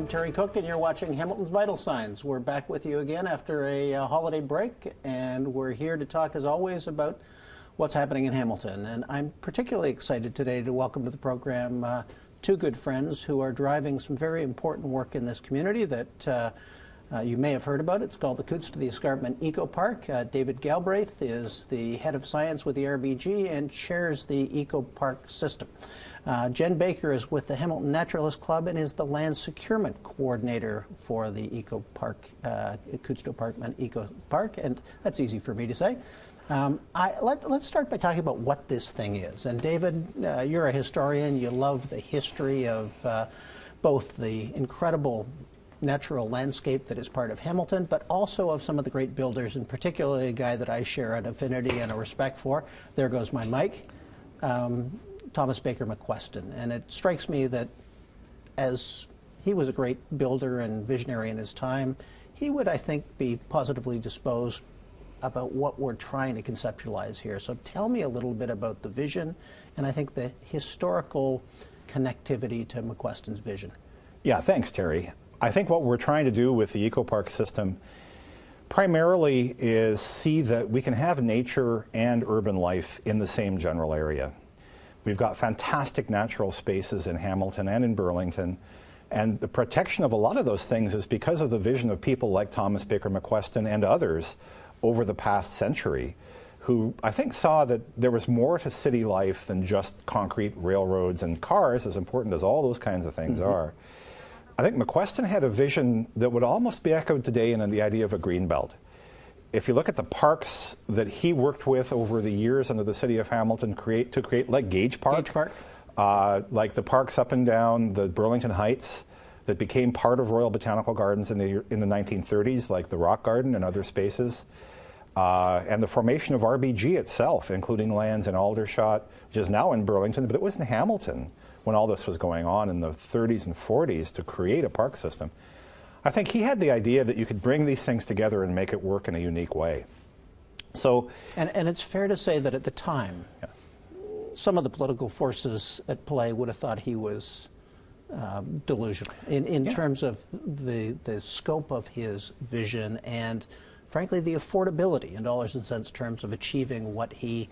I'm Terry Cook, and you're watching Hamilton's Vital Signs. We're back with you again after a holiday break, and we're here to talk, as always, about what's happening in Hamilton. And I'm particularly excited today to welcome to the program two good friends who are driving some very important work in this community that you may have heard about. It's called the Coutts to the Escarpment Eco Park. David Galbraith is the head of science with the RBG and chairs the Eco Park system. Jen Baker is with the Hamilton Naturalist Club and is the land securement coordinator for the Eco Park, Coutts to Escarpment Eco Park, and that's easy for me to say. Let's start by talking about what this thing is. And David, you're a historian. You love the history of both the incredible natural landscape that is part of Hamilton, but also of some of the great builders, and particularly a guy that I share an affinity and a respect for. There goes my mic. Thomas Baker McQuestion. And it strikes me that as he was a great builder and visionary in his time, he would, I think, be positively disposed about what we're trying to conceptualize here. So tell me a little bit about the vision and I think the historical connectivity to McQuestion's vision. Yeah, thanks, Terry. I think what we're trying to do with the Eco Park system primarily is see that we can have nature and urban life in the same general area. We've got fantastic natural spaces in Hamilton and in Burlington, and the protection of a lot of those things is because of the vision of people like Thomas Baker McQuestion and others over the past century, who I think saw that there was more to city life than just concrete, railroads, and cars, as important as all those kinds of things are. I think McQuestion had a vision that would almost be echoed today in the idea of a green belt. If you look at the parks that he worked with over the years under the city of Hamilton to create like Gage Park, like the parks up and down the Burlington Heights that became part of Royal Botanical Gardens in the 1930s, like the Rock Garden and other spaces, and the formation of RBG itself, including lands in Aldershot, which is now in Burlington, but it was in Hamilton when all this was going on in the 30s and 40s to create a park system. I think he had the idea that you could bring these things together and make it work in a unique way. So, and it's fair to say that at the time, some of the political forces at play would have thought he was delusional in terms of the scope of his vision and, frankly, the affordability in dollars and cents terms of achieving what he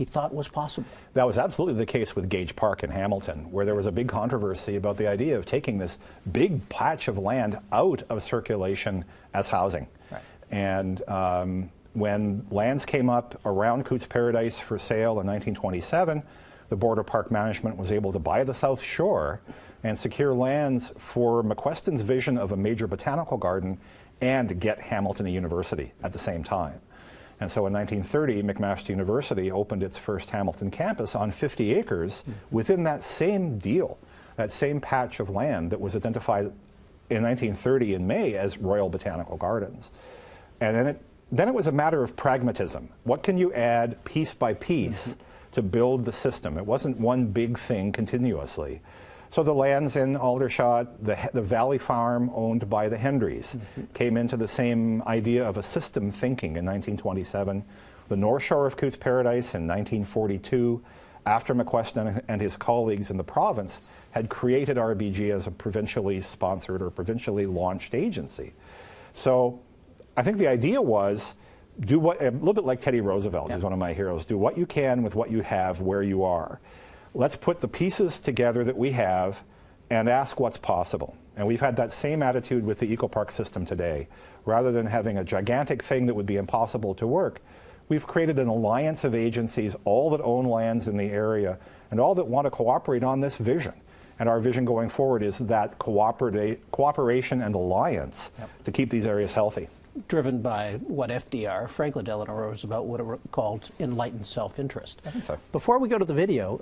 thought was possible. That was absolutely the case with Gage Park in Hamilton, where there was a big controversy about the idea of taking this big patch of land out of circulation as housing. Right. And when lands came up around Coutts Paradise for sale in 1927, the Board of Park Management was able to buy the South Shore and secure lands for McQuestion's vision of a major botanical garden and get Hamilton a university at the same time. And so in 1930, McMaster University opened its first Hamilton campus on 50 acres within that same deal, that same patch of land that was identified in 1930 in May as Royal Botanical Gardens. And then it was a matter of pragmatism. What can you add piece by piece to build the system? It wasn't one big thing continuously. So the lands in Aldershot, the Valley Farm owned by the Hendrys, came into the same idea of a system thinking in 1927. The North Shore of Coutts Paradise in 1942, after McQuestion and his colleagues in the province had created RBG as a provincially sponsored or provincially launched agency. So I think the idea was, do what, a little bit like Teddy Roosevelt, who's one of my heroes, do what you can with what you have where you are. Let's put the pieces together that we have and ask what's possible. And we've had that same attitude with the Eco Park system today. Rather than having a gigantic thing that would be impossible to work, we've created an alliance of agencies, all that own lands in the area, and all that want to cooperate on this vision. And our vision going forward is that cooperation and alliance to keep these areas healthy. Driven by what FDR, Franklin Delano Roosevelt, would have called enlightened self-interest. I think so. Before we go to the video,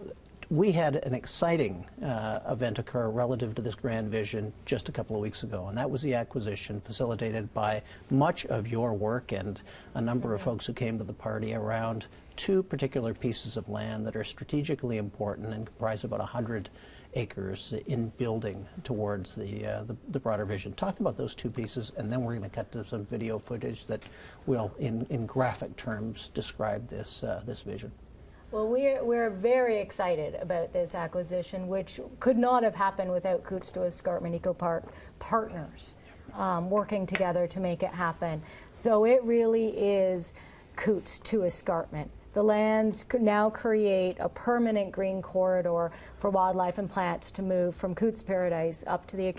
we had an exciting event occur relative to this grand vision just a couple of weeks ago, and that was the acquisition facilitated by much of your work and a number of folks who came to the party around two particular pieces of land that are strategically important and comprise about 100 acres in building towards the broader vision. Talk about those two pieces, and then we're going to cut to some video footage that will, in graphic terms, describe this vision. Well, we're very excited about this acquisition, which could not have happened without Coots to Escarpment Eco Park partners working together to make it happen. So it really is Coots to Escarpment. The lands now create a permanent green corridor for wildlife and plants to move from Coots Paradise up to the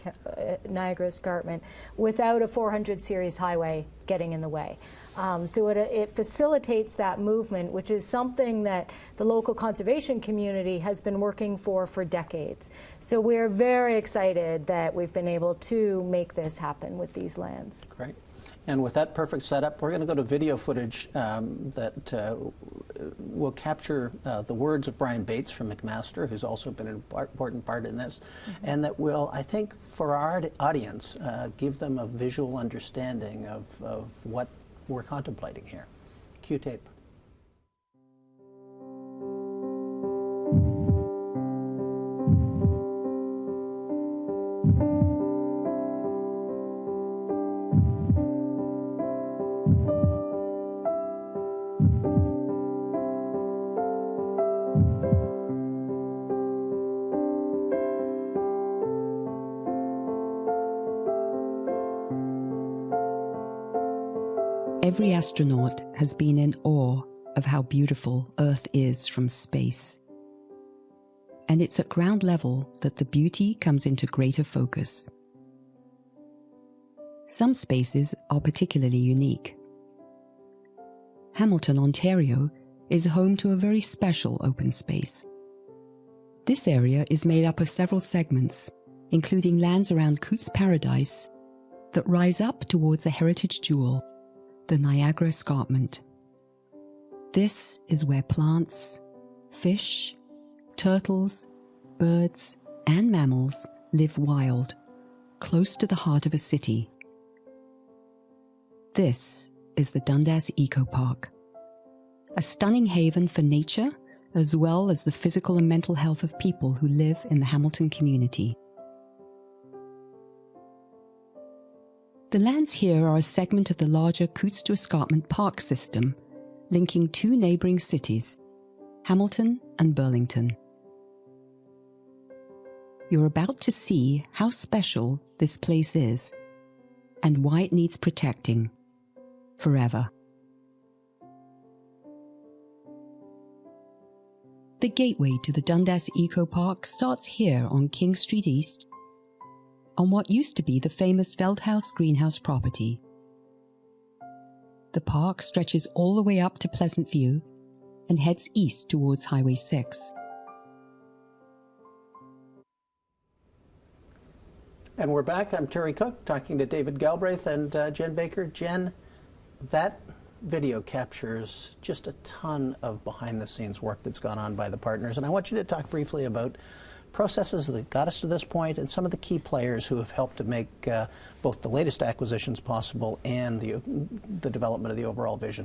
Niagara Escarpment without a 400 series highway getting in the way. So it facilitates that movement, which is something that the local conservation community has been working for decades. So we're very excited that we've been able to make this happen with these lands. Great. And with that perfect setup, we're going to go to video footage that will capture the words of Brian Bates from McMaster, who's also been an important part in this, and that will, I think, for our audience, give them a visual understanding of what we're contemplating here. Cue tape. Every astronaut has been in awe of how beautiful Earth is from space. And it's at ground level that the beauty comes into greater focus. Some spaces are particularly unique. Hamilton, Ontario, is home to a very special open space. This area is made up of several segments, including lands around Coots Paradise that rise up towards a heritage jewel, the Niagara Escarpment. This is where plants, fish, turtles, birds, and mammals live wild, close to the heart of a city. This is the Dundas Eco Park, a stunning haven for nature as well as the physical and mental health of people who live in the Hamilton community. The lands here are a segment of the larger Coots to Escarpment Park system, linking two neighboring cities, Hamilton and Burlington. You're about to see how special this place is and why it needs protecting forever. The gateway to the Dundas Eco Park starts here on King Street East, on what used to be the famous Veldhouse greenhouse property. The park stretches all the way up to Pleasant View and heads east towards Highway 6. And we're back. I'm Terry Cook, talking to David Galbraith and Jen Baker. Jen, that video captures just a ton of behind-the-scenes work that's gone on by the partners, and I want you to talk briefly about processes that got us to this point and some of the key players who have helped to make both the latest acquisitions possible and the development of the overall vision.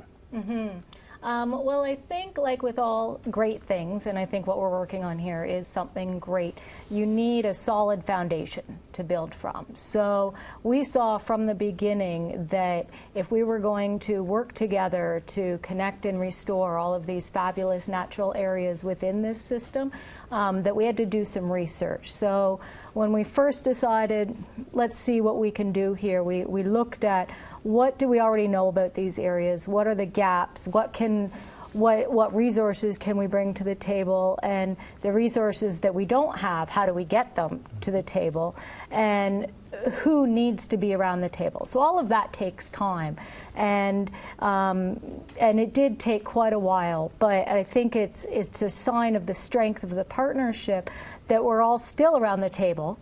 Well, I think, like with all great things, and I think what we're working on here is something great, you need a solid foundation to build from. So we saw from the beginning that if we were going to work together to connect and restore all of these fabulous natural areas within this system, that we had to do some research. So when we first decided, let's see what we can do here, we looked at what do we already know about these areas, what are the gaps, what resources can we bring to the table, and the resources that we don't have, how do we get them to the table, and who needs to be around the table. So all of that takes time, and it did take quite a while, but I think it's a sign of the strength of the partnership that we're all still around the table,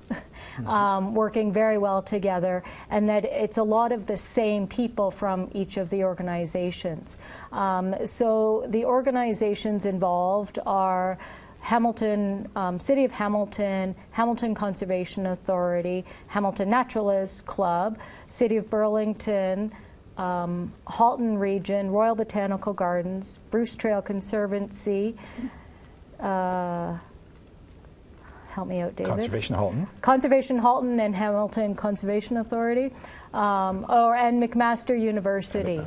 working very well together, and that it's a lot of the same people from each of the organizations. So the organizations involved are Hamilton, City of Hamilton, Hamilton Conservation Authority, Hamilton Naturalists Club, City of Burlington, Halton Region, Royal Botanical Gardens, Bruce Trail Conservancy, help me out, David. Conservation Halton. Conservation Halton and Hamilton Conservation Authority, and McMaster University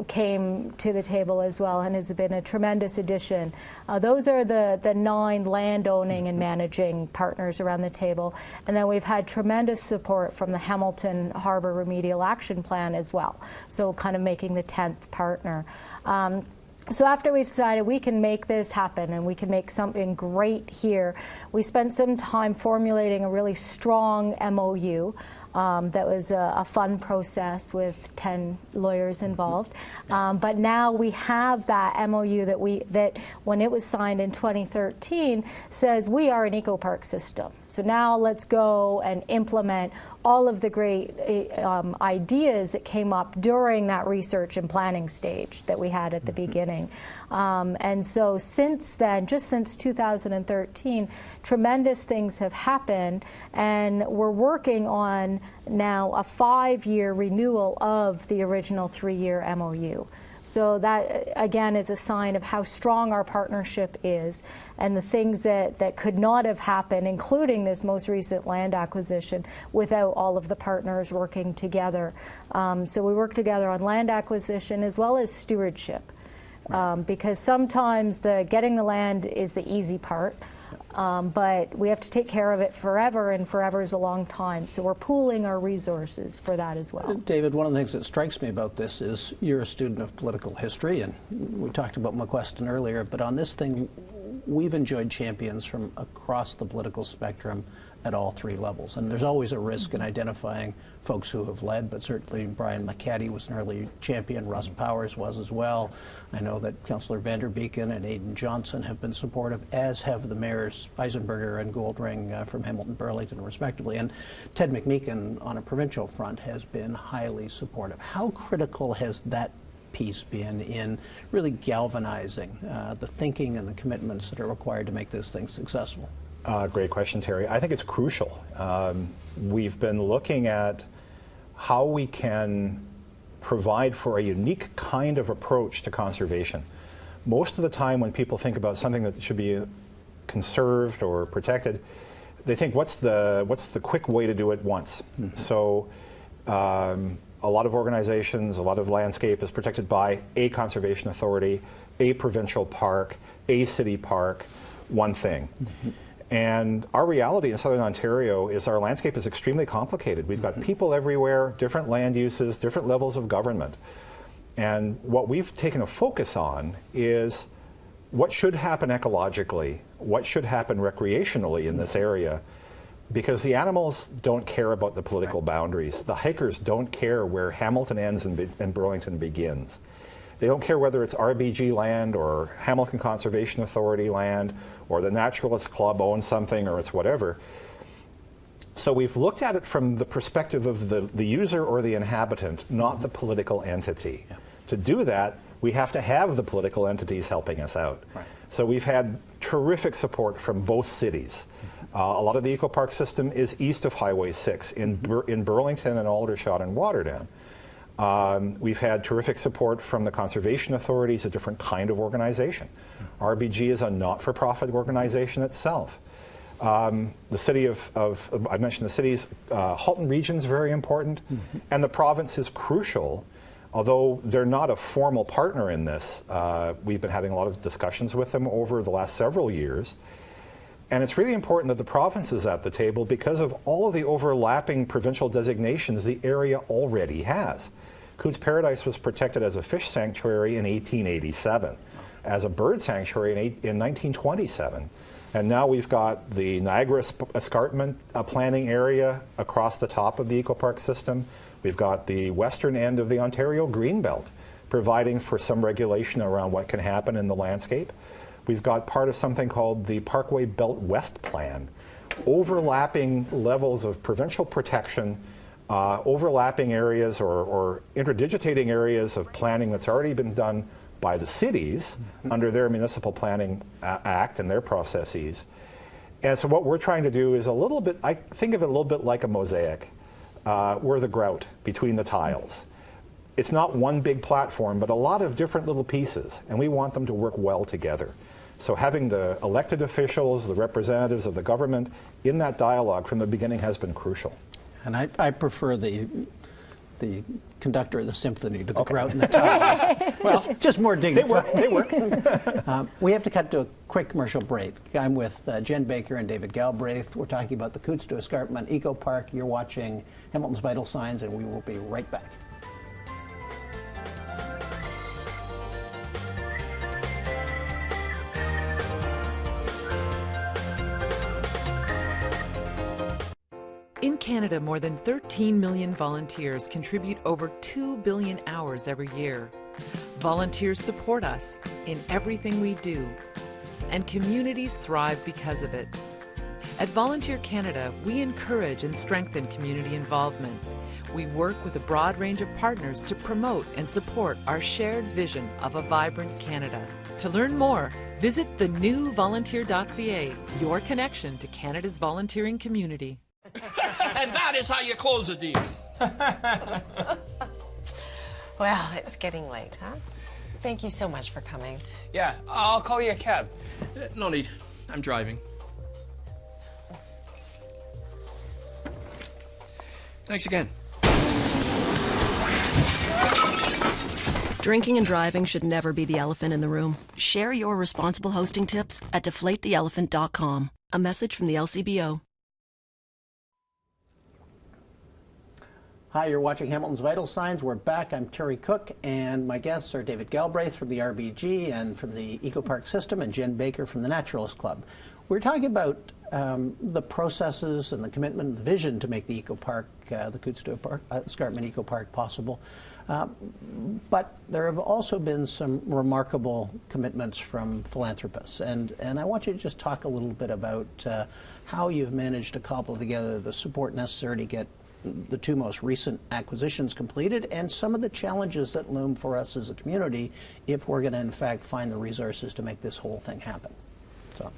came to the table as well, and has been a tremendous addition. Those are the 9 land-owning and managing partners around the table, and then we've had tremendous support from the Hamilton Harbour Remedial Action Plan as well, so kind of making the 10th partner. So after we decided we can make this happen and we can make something great here, we spent some time formulating a really strong MOU. That was a fun process with 10 lawyers involved. But now we have that MOU that when it was signed in 2013 says we are an eco-park system. So now let's go and implement all of the great ideas that came up during that research and planning stage that we had at the beginning. And so since then, just since 2013, tremendous things have happened, and we're working on now a 5-year renewal of the original 3-year MOU. So that, again, is a sign of how strong our partnership is, and the things that could not have happened, including this most recent land acquisition, without all of the partners working together. So we work together on land acquisition as well as stewardship, because sometimes getting the land is the easy part. But we have to take care of it forever, and forever is a long time. So we're pooling our resources for that as well. David, one of the things that strikes me about this is you're a student of political history, and we talked about McQuestion earlier, but on this thing, we've enjoyed champions from across the political spectrum at all 3 levels. And there's always a risk in identifying folks who have led, but certainly Brian McCaddy was an early champion, Russ Powers was as well. I know that Councillor Vanderbeeken and Aidan Johnson have been supportive, as have the mayors Eisenberger and Goldring from Hamilton Burlington, respectively. And Ted McMeekin on a provincial front has been highly supportive. How critical has that piece been in really galvanizing the thinking and the commitments that are required to make this thing successful? Great question, Terry. I think it's crucial. We've been looking at how we can provide for a unique kind of approach to conservation. Most of the time when people think about something that should be conserved or protected, they think, what's the quick way to do it once? Mm-hmm. So a lot of organizations, a lot of landscape is protected by a conservation authority, a provincial park, a city park, one thing. Mm-hmm. And our reality in Southern Ontario is our landscape is extremely complicated. We've got people everywhere, different land uses, different levels of government. And what we've taken a focus on is what should happen ecologically, what should happen recreationally in this area, because the animals don't care about the political boundaries. The hikers don't care where Hamilton ends and Burlington begins. They don't care whether it's RBG land or Hamilton Conservation Authority land or the Naturalist Club owns something or it's whatever. So we've looked at it from the perspective of the user or the inhabitant, not the political entity. Yeah. To do that, we have to have the political entities helping us out. Right. So we've had terrific support from both cities. A lot of the eco-park system is east of Highway 6 in Burlington and Aldershot and Waterdown. We've had terrific support from the conservation authorities, a different kind of organization. RBG is a not-for-profit organization itself. The city I mentioned the cities, Halton Region is very important, and the province is crucial, although they're not a formal partner in this. We've been having a lot of discussions with them over the last several years. And it's really important that the province is at the table because of all of the overlapping provincial designations the area already has. Cootes Paradise was protected as a fish sanctuary in 1887, as a bird sanctuary in 1927. And now we've got the Niagara Escarpment planning area across the top of the eco-park system. We've got the western end of the Ontario Greenbelt, providing for some regulation around what can happen in the landscape. We've got part of something called the Parkway Belt West Plan, overlapping levels of provincial protection, overlapping areas or interdigitating areas of planning that's already been done by the cities under their Municipal Planning Act and their processes. And so what we're trying to do is I think of it a little bit like a mosaic. We're the grout between the tiles. It's not one big platform, but a lot of different little pieces, and we want them to work well together. So having the elected officials, the representatives of the government in that dialogue from the beginning has been crucial. And I prefer the conductor of the symphony to the grout and the tie. Well, just more dignified. They work. We have to cut to a quick commercial break. I'm with Jen Baker and David Galbraith. We're talking about the Coutts to Escarpment Eco Park. You're watching Hamilton's Vital Signs, and we will be right back. In Canada, more than 13 million volunteers contribute over 2 billion hours every year. Volunteers support us in everything we do, and communities thrive because of it. At Volunteer Canada, we encourage and strengthen community involvement. We work with a broad range of partners to promote and support our shared vision of a vibrant Canada. To learn more, visit thenewvolunteer.ca, your connection to Canada's volunteering community. And that is how you close a deal. Well, it's getting late, huh? Thank you so much for coming. Yeah, I'll call you a cab. No need. I'm driving. Thanks again. Drinking and driving should never be the elephant in the room. Share your responsible hosting tips at deflatetheelephant.com. A message from the LCBO. Hi, you're watching Hamilton's Vital Signs. We're back. I'm Terry Cook, and my guests are David Galbraith from the RBG and from the Eco Park System, and Jen Baker from the Naturalist Club. We're talking about the processes and the commitment and the vision to make the Eco Park, the Coutts to Escarpment Eco Park, possible. But there have also been some remarkable commitments from philanthropists, and I want you to just talk a little bit about how you've managed to cobble together the support necessary to get the two most recent acquisitions completed, and some of the challenges that loom for us as a community if we're going to in fact find the resources to make this whole thing happen. So.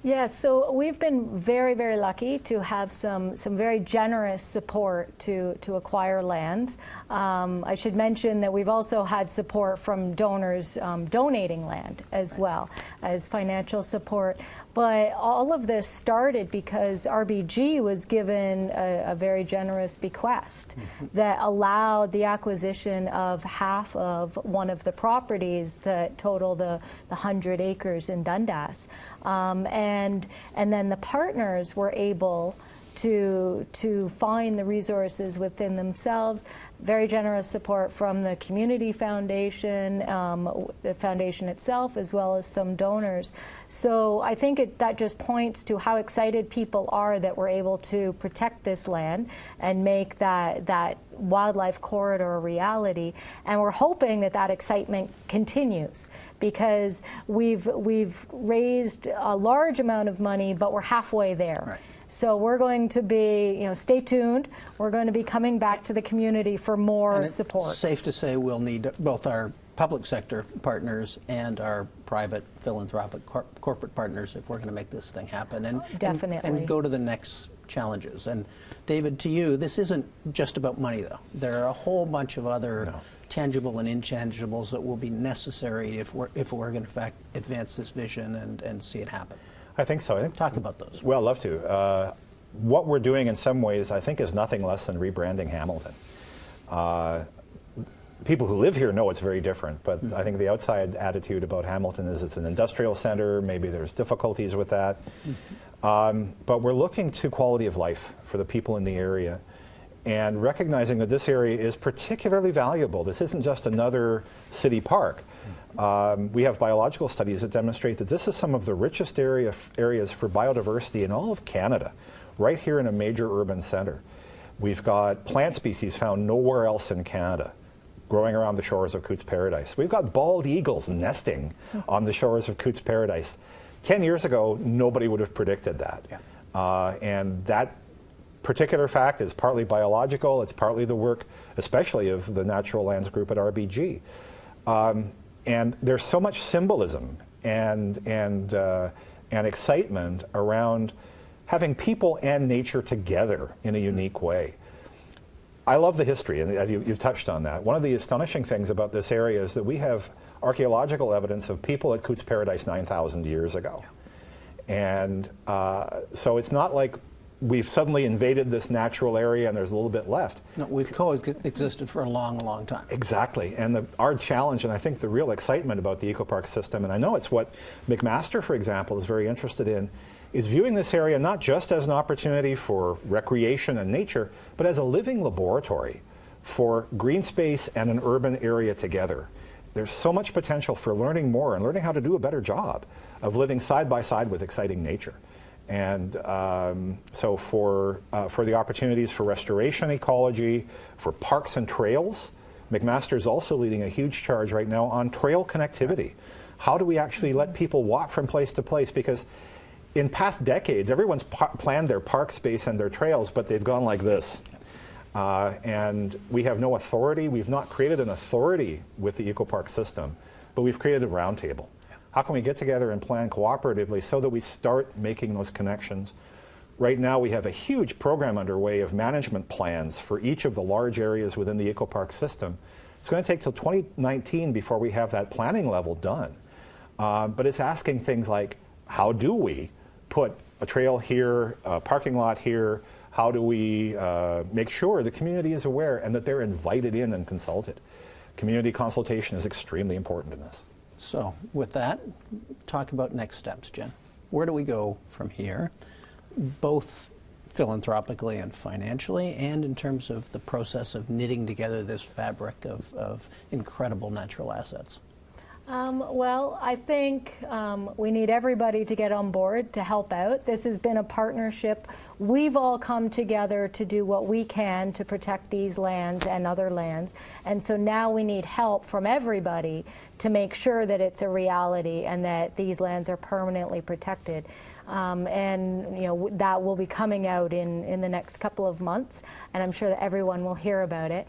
Yeah, so we've been very, very lucky to have some very generous support to acquire lands. I should mention that we've also had support from donors donating land as well as financial support. But all of this started because RBG was given a very generous bequest that allowed the acquisition of half of one of the properties that total the 100 acres in Dundas. And then the partners were able to find the resources within themselves. Very generous support from the Community Foundation, the foundation itself, as well as some donors. So I think that just points to how excited people are that we're able to protect this land and make that wildlife corridor a reality. And we're hoping that excitement continues, because we've raised a large amount of money, but we're halfway there. Right. So we're going to be, stay tuned. We're going to be coming back to the community for more support. It's safe to say we'll need both our public sector partners and our private philanthropic corporate partners if we're going to make this thing happen. And go to the next challenges. And David, to you, this isn't just about money, though. There are a whole bunch of other tangible and intangibles that will be necessary if we're going to, in fact, advance this vision and see it happen. I think so. Talk about those. Well, I'd love to. What we're doing in some ways, I think, is nothing less than rebranding Hamilton. People who live here know it's very different, but I think the outside attitude about Hamilton is it's an industrial center. Maybe there's difficulties with that. But we're looking to quality of life for the people in the area and recognizing that this area is particularly valuable. This isn't just another city park. We have biological studies that demonstrate that this is some of the richest areas for biodiversity in all of Canada, right here in a major urban center. We've got plant species found nowhere else in Canada growing around the shores of Coutts Paradise. We've got bald eagles nesting on the shores of Coutts Paradise. 10 years ago, nobody would have predicted that. Yeah. And that particular fact is partly biological, it's partly the work, especially of the Natural Lands Group at RBG. And there's so much symbolism and excitement around having people and nature together in a unique way. I love the history, and you've touched on that. One of the astonishing things about this area is that we have archaeological evidence of people at Cootes Paradise 9,000 years ago. And so it's not like we've suddenly invaded this natural area and there's a little bit left. No, we've coexisted for a long, long time. Exactly. And our challenge, and I think the real excitement about the eco-park system, and I know it's what McMaster, for example, is very interested in, is viewing this area not just as an opportunity for recreation and nature, but as a living laboratory for green space and an urban area together. There's so much potential for learning more and learning how to do a better job of living side by side with exciting nature. And so for the opportunities for restoration ecology, for parks and trails, McMaster is also leading a huge charge right now on trail connectivity. How do we actually let people walk from place to place? Because in past decades, everyone's planned their park space and their trails, but they've gone like this. And we have no authority. We've not created an authority with the eco-park system, but we've created a roundtable. How can we get together and plan cooperatively so that we start making those connections? Right now, we have a huge program underway of management plans for each of the large areas within the eco-park system. It's going to take till 2019 before we have that planning level done. But it's asking things like, how do we put a trail here, a parking lot here? How do we make sure the community is aware and that they're invited in and consulted? Community consultation is extremely important in this. So with that, talk about next steps, Jen. Where do we go from here, both philanthropically and financially, and in terms of the process of knitting together this fabric of incredible natural assets? Well, I think we need everybody to get on board to help out. This has been a partnership. We've all come together to do what we can to protect these lands and other lands. And so now we need help from everybody to make sure that it's a reality and that these lands are permanently protected. And that will be coming out in the next couple of months, and I'm sure that everyone will hear about it.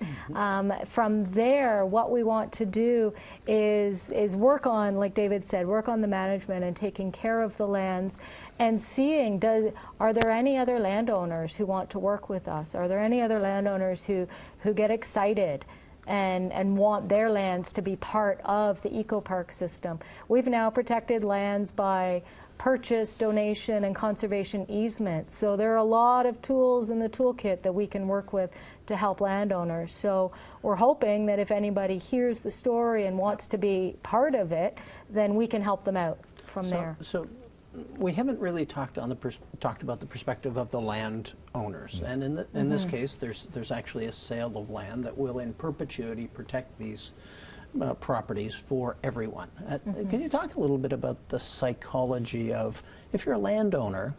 From there, what we want to do is work on, like David said, work on the management and taking care of the lands and seeing, are there any other landowners who want to work with us? Are there any other landowners who get excited and want their lands to be part of the eco-park system? We've now protected lands by purchase, donation, and conservation easements. So there are a lot of tools in the toolkit that we can work with to help landowners. So we're hoping that if anybody hears the story and wants to be part of it, then we can help them out from there. So we haven't really talked about the perspective of the landowners, and in this case, there's actually a sale of land that will, in perpetuity, protect these properties for everyone. Can you talk a little bit about the psychology of, if you're a landowner,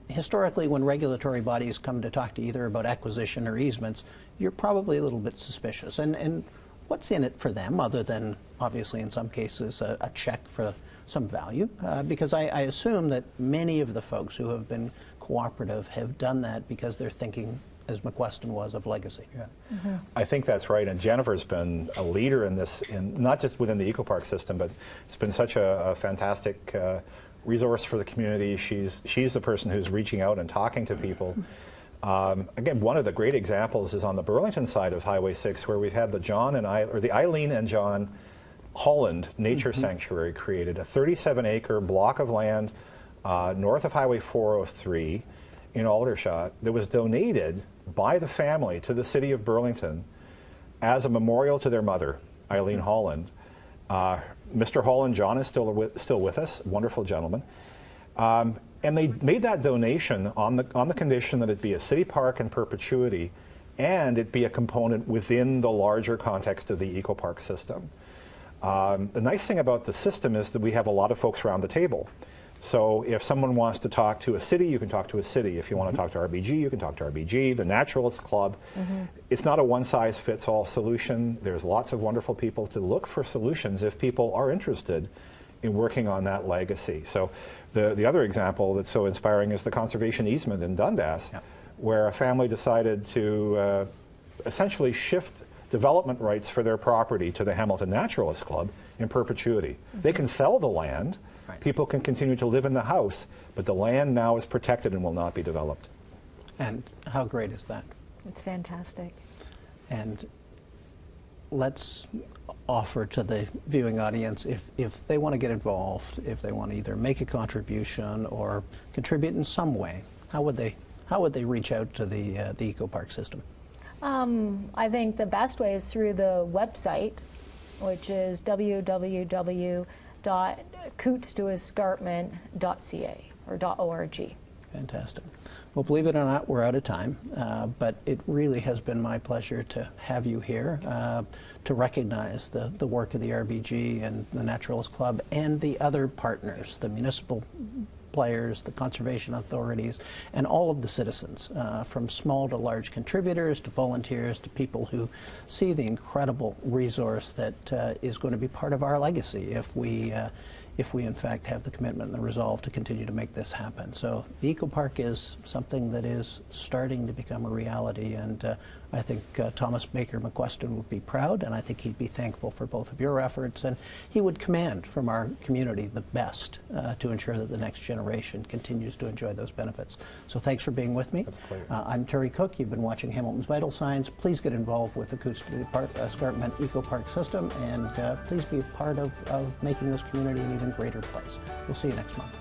historically when regulatory bodies come to talk to you either about acquisition or easements, you're probably a little bit suspicious. And what's in it for them, other than, obviously in some cases, a check for some value? Because I assume that many of the folks who have been cooperative have done that because they're thinking, as McWeston was, of legacy. Yeah. I think that's right, and Jennifer's been a leader in this, not just within the eco-park system, but it's been such a fantastic resource for the community. She's the person who's reaching out and talking to people. Again, one of the great examples is on the Burlington side of Highway 6, where we've had the Eileen and John Holland Nature Sanctuary created, a 37-acre block of land north of Highway 403 in Aldershot that was donated by the family to the city of Burlington as a memorial to their mother, Eileen Holland. Mr. Holland, John, is still with us, wonderful gentleman. And they made that donation on the condition that it be a city park in perpetuity and it be a component within the larger context of the eco-park system. The nice thing about the system is that we have a lot of folks around the table. So if someone wants to talk to a city, you can talk to a city. If you want to talk to RBG, you can talk to RBG, the Naturalists Club. It's not a one-size-fits-all solution. There's lots of wonderful people to look for solutions if people are interested in working on that legacy. So the other example that's so inspiring is the conservation easement in Dundas, where a family decided to essentially shift development rights for their property to the Hamilton Naturalists Club in perpetuity. They can sell the land. People can continue to live in the house, but the land now is protected and will not be developed. And how great is that? It's fantastic. And let's offer to the viewing audience, if they want to get involved, if they want to either make a contribution or contribute in some way, how would they reach out to the eco park system? I think the best way is through the website, which is www.coutstoescarpment.ca or .org. Fantastic. Well, believe it or not, we're out of time, but it really has been my pleasure to have you here to recognize the work of the RBG and the Naturalist Club and the other partners, the municipal players, the conservation authorities, and all of the citizens, from small to large contributors to volunteers to people who see the incredible resource that is going to be part of our legacy if we in fact have the commitment and the resolve to continue to make this happen. So the Eco Park is something that is starting to become a reality, and I think Thomas Baker McQuestion would be proud, and I think he'd be thankful for both of your efforts, and he would command from our community the best to ensure that the next generation continues to enjoy those benefits. So thanks for being with me. That's a pleasure. I'm Terry Cook. You've been watching Hamilton's Vital Signs. Please get involved with the Coutts Escarpment Eco Park system, and please be a part of making this community an even greater place. We'll see you next month.